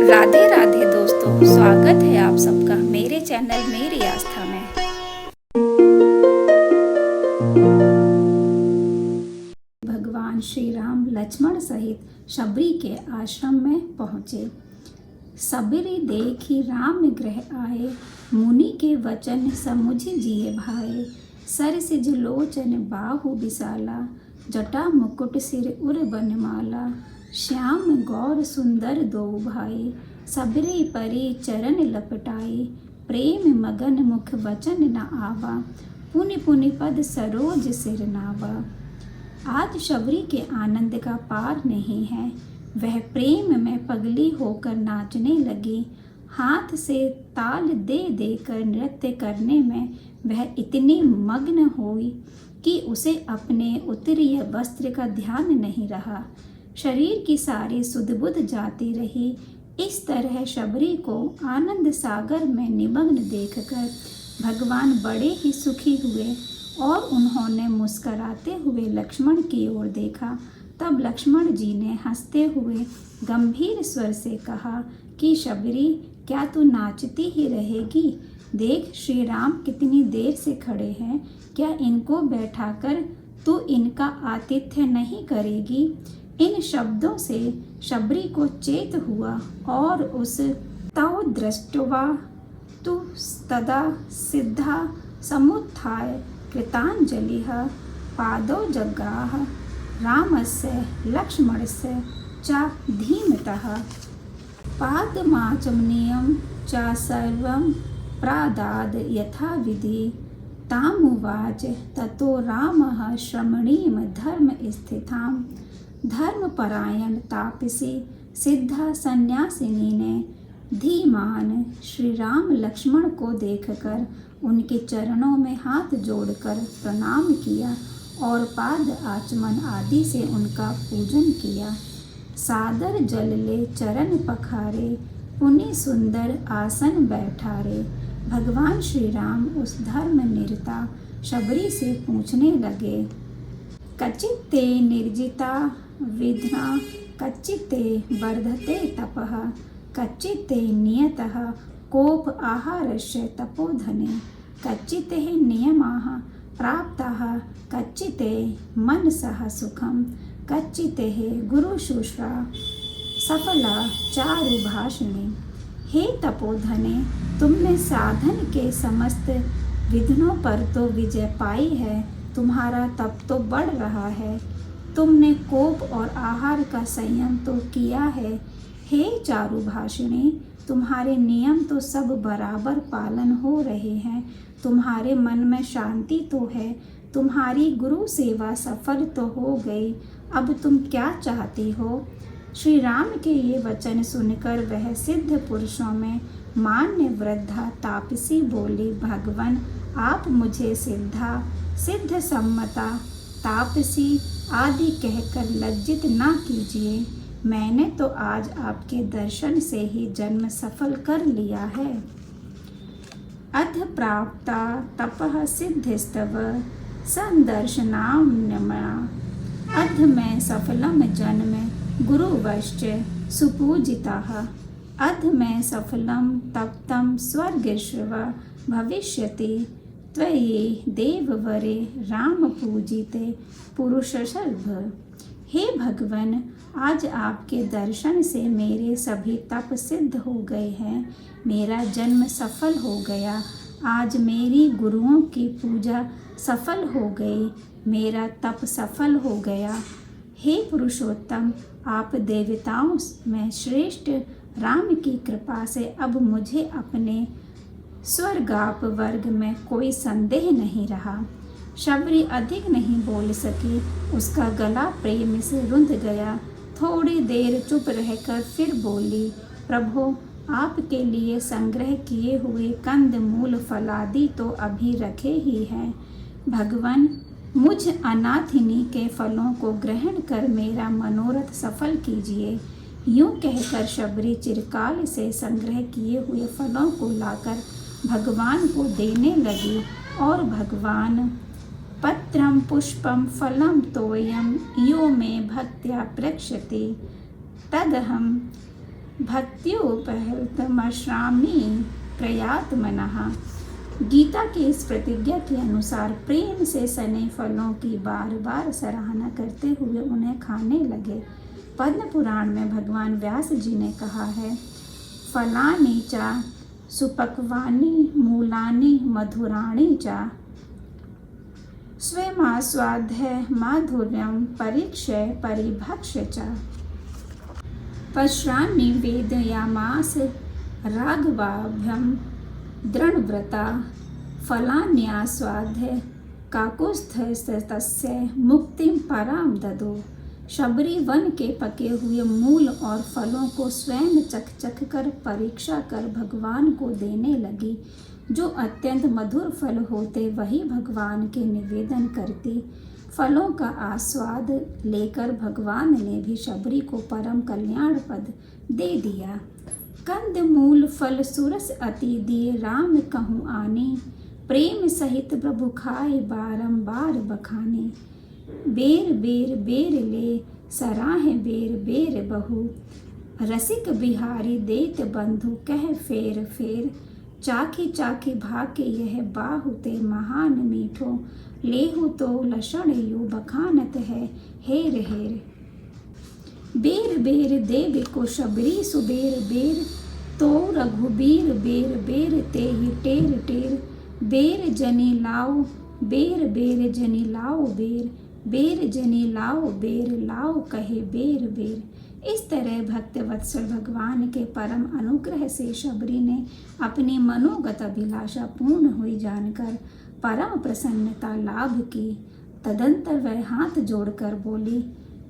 राधे राधे दोस्तों, स्वागत है आप सबका मेरे चैनल मेरी आस्था में। भगवान श्री राम लक्ष्मण सहित शबरी के आश्रम में पहुँचे। सबरी देखी राम गृह आए, मुनि के वचन समुझ जिए भाए। सर सिज लोचन बाहु विशाला, जटा मुकुट सिर उर बनमाला। श्याम गौर सुंदर दो भाई, सबरी परी चरण लपटाई। प्रेम मगन मुख वचन न आवा, पुनि पुनि पद सरोज सिर नावा। आज शबरी के आनंद का पार नहीं है। वह प्रेम में पगली होकर नाचने लगी। हाथ से ताल दे देकर नृत्य करने में वह इतनी मग्न हुई कि उसे अपने उत्तरीय वस्त्र का ध्यान नहीं रहा। शरीर की सारी सुध बुध जाती रही। इस तरह शबरी को आनंद सागर में निमग्न देखकर भगवान बड़े ही सुखी हुए और उन्होंने मुस्कराते हुए लक्ष्मण की ओर देखा। तब लक्ष्मण जी ने हंसते हुए गंभीर स्वर से कहा कि शबरी, क्या तू नाचती ही रहेगी? देख, श्री राम कितनी देर से खड़े हैं। क्या इनको बैठाकर तू इनका आतिथ्य नहीं करेगी? इन शब्दों से शबरी को चेत हुआ और उस तौ दृष्ट्वा तु तदा सिद्धा समुत्थाय कृतांजलिः पादौ जग्राह रामस्य लक्ष्मणस्य च धीमतः। पादमाचमनीयं च सर्वं प्रादाद यथाविधि। तामुवाच ततो रामः श्रमणीं धर्मस्थितां। धर्मपरायण तापसी सिद्धा सन्यासिनी ने धीमान श्री राम लक्ष्मण को देखकर उनके चरणों में हाथ जोड़कर प्रणाम किया और पाद आचमन आदि से उनका पूजन किया। सादर जल ले चरण पखारे, पुनि सुंदर आसन बैठारे। भगवान श्री राम उस धर्म निरता शबरी से पूछने लगे, कचित्ते निर्जिता विधना, कच्चित्ते वर्धते तपः, कच्चित्ते नियतः कोप आहारस्य तपोधने, कच्चित्ते नियमाः प्राप्ताः, कच्चित्ते मनसः सुखं, कच्चित्ते गुरुशुश्रा सफला चारुभाषिणी। हे तपोधने, तुमने साधन के समस्त विघ्नों पर तो विजय पाई है। तुम्हारा तप तो बढ़ रहा है। तुमने कोप और आहार का संयम तो किया है। हे चारुभाषिणी, तुम्हारे नियम तो सब बराबर पालन हो रहे हैं। तुम्हारे मन में शांति तो है। तुम्हारी गुरु सेवा सफल तो हो गई। अब तुम क्या चाहती हो? श्री राम के ये वचन सुनकर वह सिद्ध पुरुषों में मान्य वृद्धा तापसी बोली, भगवान, आप मुझे सिद्धा, सिद्ध सम्मता, तापसी आदि कहकर लज्जित ना कीजिए। मैंने तो आज आपके दर्शन से ही जन्म सफल कर लिया है। अध प्राप्ता तपः सिद्धिस्तव संदर्शनाम्यमया। अध में सफलम जन्म गुरुवश्च सुपूजिताः। अध में सफलम तप्तं स्वर्गेश्व भविष्यति। त्वयि देववरे राम पूजिते पुरुषशर्भ। हे भगवान, आज आपके दर्शन से मेरे सभी तप सिद्ध हो गए हैं। मेरा जन्म सफल हो गया। आज मेरी गुरुओं की पूजा सफल हो गई। मेरा तप सफल हो गया। हे पुरुषोत्तम, आप देवताओं में श्रेष्ठ राम की कृपा से अब मुझे अपने स्वर्गाप वर्ग में कोई संदेह नहीं रहा। शबरी अधिक नहीं बोल सकी। उसका गला प्रेम से रुंध गया। थोड़ी देर चुप रहकर फिर बोली, प्रभु, आपके लिए संग्रह किए हुए कंद मूल फलादि तो अभी रखे ही हैं। भगवान, मुझ अनाथिनी के फलों को ग्रहण कर मेरा मनोरथ सफल कीजिए। यूं कहकर शबरी चिरकाल से संग्रह किए हुए फलों को लाकर भगवान को देने लगी और भगवान, पत्रम पुष्पम फलम तोयम यो मे भक्त्या प्रक्षति तदहम भक्त्योपहृतमश्रामि प्रयात्मनः। गीता की इस प्रतिज्ञा के अनुसार प्रेम से सने फलों की बार बार सराहना करते हुए उन्हें खाने लगे। पद्म पुराण में भगवान व्यास जी ने कहा है, फलानि च सुपक्वानि मूलानि मधुराणि च स्वयमास्वाद्य माधुर्यं परीक्ष्य परिभक्ष्य च। पश्यामि वेदयामास राघवाभ्यं दृढव्रता फलान्यास्वाद्य काकुत्स्थस्य मुक्तिं परां ददो। शबरी वन के पके हुए मूल और फलों को स्वयं चख कर परीक्षा कर भगवान को देने लगी। जो अत्यंत मधुर फल होते वही भगवान के निवेदन करती। फलों का आस्वाद लेकर भगवान ने भी शबरी को परम कल्याण पद दे दिया। कंद मूल फल सुरस अति दिए राम कहूँ आने, प्रेम सहित प्रभु खाए बारंबार बखाने। बेर बेर बेर ले सराहे बेर बेर बहु, रसिक बिहारी देत बंधु कह फेर फेर। चाखी चाखी भाके यह बाहुते महान मीठो, लेहु तो लक्षण यु बखानत है हेर हेर। बेर बेर देव को शबरी सुबेर बेर, तो रघुबीर बेर बेर ते ही टेर टेर। बेर जनी लाओ बेर बेर जनी लाओ बेर, बेर जनी लाओ बेर लाओ कहे बेर बेर। इस तरह भक्त वत्सल भगवान के परम अनुग्रह से शबरी ने अपनी मनोगत अभिलाषा पूर्ण हुई जानकर परम प्रसन्नता लाभ की। तदंतर वह हाथ जोड़कर बोली,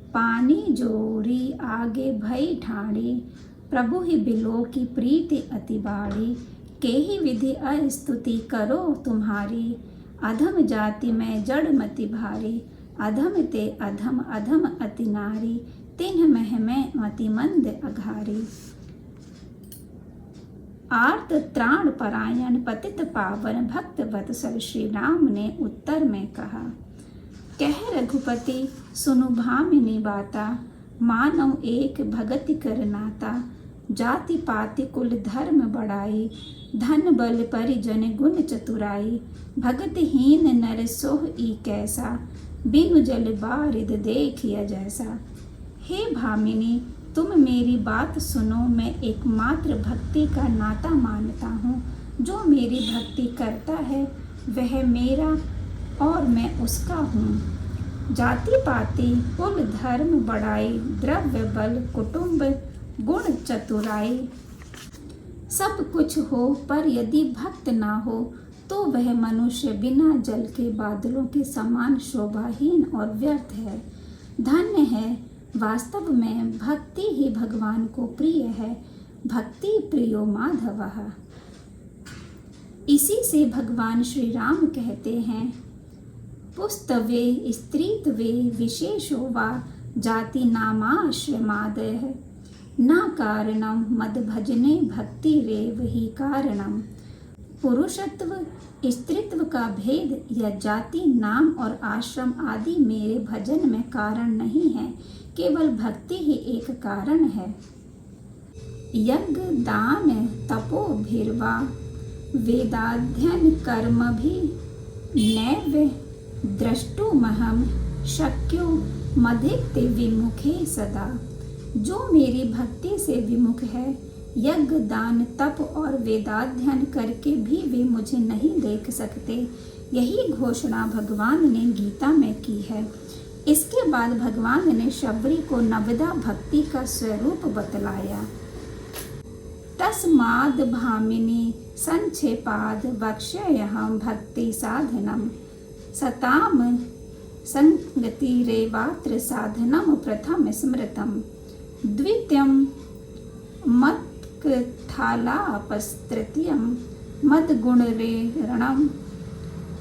पानी जोरी आगे भई ठाड़ी, प्रभु ही बिलो की प्रीति अति बाड़ी। के ही विधि अस्तुति करो तुम्हारी, अधम जाति में जड़ मति भारी। अधम ते अधम अधम अति नारी, तिन्ह मह में मति मंद अघारी। आर्त त्राण परायण पतित पावन भक्त वत्सल श्री राम ने उत्तर में कहा, कह रघुपति सुनु भामिनी बाता, मानव एक भगति कर नाता। जाति पाति कुल धर्म बढ़ाई, धन बल परिजन गुण चतुराई। भगतहीन नर सोह ई कैसा, बिनु जल बारिद देखिया जैसा। हे भामिनी तुम मेरी बात सुनो, मैं एकमात्र भक्ति का नाता मानता हूँ। जो मेरी भक्ति करता है वह मेरा और मैं उसका हूँ। जाति पाति कुल धर्म बढ़ाई, द्रव्य बल कुटुंब गुण चतुराई। सब कुछ हो पर यदि भक्त ना हो तो वह मनुष्य बिना जल के बादलों के समान शोभाहीन और व्यर्थ है। धन्य है वास्तव में भक्ति ही भगवान को प्रिय है। भक्ति प्रियो माधवः। इसी से भगवान श्री राम कहते हैं, पुस्तवे स्त्रीत्वे विशेषो वा जाति नामाश्रमादयः, न कारणं मद भजने भक्ति रेव ही कारणम। पुरुषत्व स्त्रीत्व का भेद या जाति नाम और आश्रम आदि मेरे भजन में कारण नहीं है, केवल भक्ति ही एक कारण है। यज्ञ दान तपोभिर्वा वेदाध्ययन कर्म भी नैव द्रष्टुमहं शक्यो मधिक्ते विमुखे सदा। जो मेरी भक्ति से विमुख है, यज्ञ दान तप और वेदाध्ययन करके भी वे मुझे नहीं देख सकते। यही घोषणा भगवान ने गीता में की है। इसके बाद भगवान ने शबरी को नवदा भक्ति का स्वरूप बतलाया। तस्माद् भामिनी संक्षेपाद वक्ष्यहं भक्ति साधनम, सताम संगतिरेवात्र साधनम प्रथम स्मृतम। द्वितीयं मत्कथालापस्तृतीयं मद्गुणरेरणं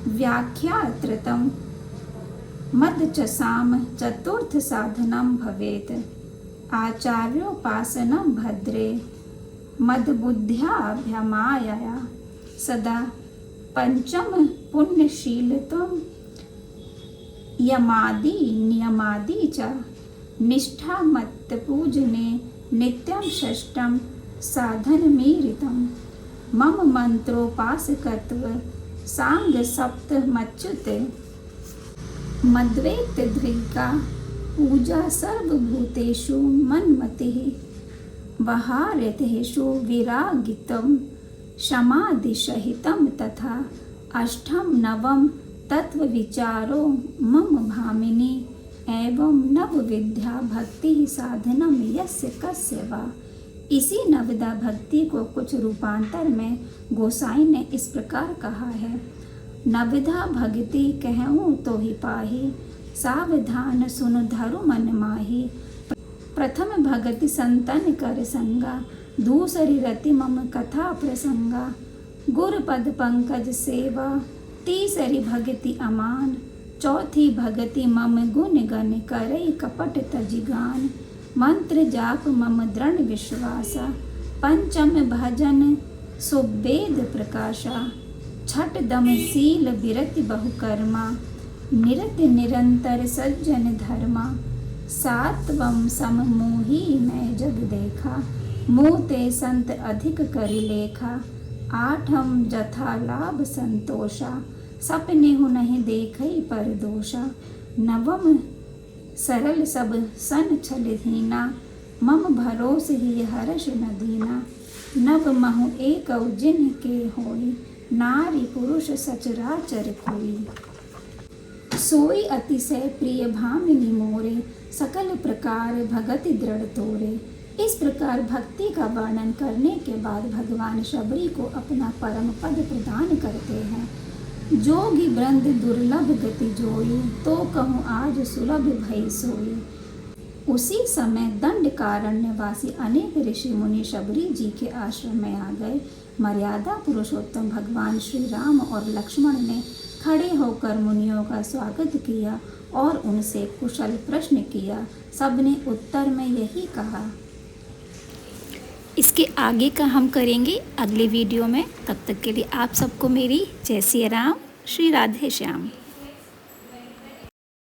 व्याख्यातृतं मदचसाम चतुर्थ साधनं भवेत्। आचार्योपासनं भद्रे मदबुद्ध्याभ्यमायया सदा। पंचम पुण्यशीलत्वं यमादि नियमादि च निष्ठा मत पूजने नित्यं षष्ठं साधनमीरितं मम मंत्रोपासकत्व सांगसप्तमच्युते मद्वैतधृका पूजा सर्वभूतेषु मन्मतिः वहारतेषु विरागितं समाधिसहितं तथा अष्टम नवम तत्वविचारो मम भामिनी एवं नवविद्या भक्ति साधनम यस्य कस्य वा। इसी नवदा भक्ति को कुछ रूपांतर में गोसाई ने इस प्रकार कहा है। नवदा भक्ति कहूँ तो ही पाही, सावधान सुन धरु मन माही। प्रथम भगति संतन कर संगा, दूसरी रति मम कथा प्रसंगा। गुरुपद पंकज सेवा, तीसरी भगति अमान। चौथी भगति मम गुण गण करई कपट तजिगान। मंत्र जाप मम दृढ़ विश्वासा, पंचम भजन सुवेद प्रकाशा। छठ दम सील विरति बहुकर्मा, निरत निरंतर सज्जन धर्मा। सातवम सम मोही मैं जग देखा, मोते संत अधिक करि लेखा। आठम जथा लाभ संतोषा, सपने हु नहीं देखई पर दोषा। नवम सरल सब सन छल हीना, मम भरोस ही हर्ष न दीना। नव महु एक जिन के होई, नारी पुरुष सचराचर कोई। सोई अतिशय प्रिय भामिनी मोरे, सकल प्रकार भगति दृढ़ तोरे। इस प्रकार भक्ति का वर्णन करने के बाद भगवान शबरी को अपना परम पद प्रदान करते हैं। जोगी वृंद दुर्लभ गति जोई, तो कहूँ आज सुलभ भई सोई। उसी समय दंडकारण्यवासी अनेक ऋषि मुनि शबरी जी के आश्रम में आ गए। मर्यादा पुरुषोत्तम भगवान श्री राम और लक्ष्मण ने खड़े होकर मुनियों का स्वागत किया और उनसे कुशल प्रश्न किया। सबने उत्तर में यही कहा। इसके आगे का हम करेंगे अगले वीडियो में। तब तक के लिए आप सबको मेरी जय सिया राम, श्री राधे श्याम।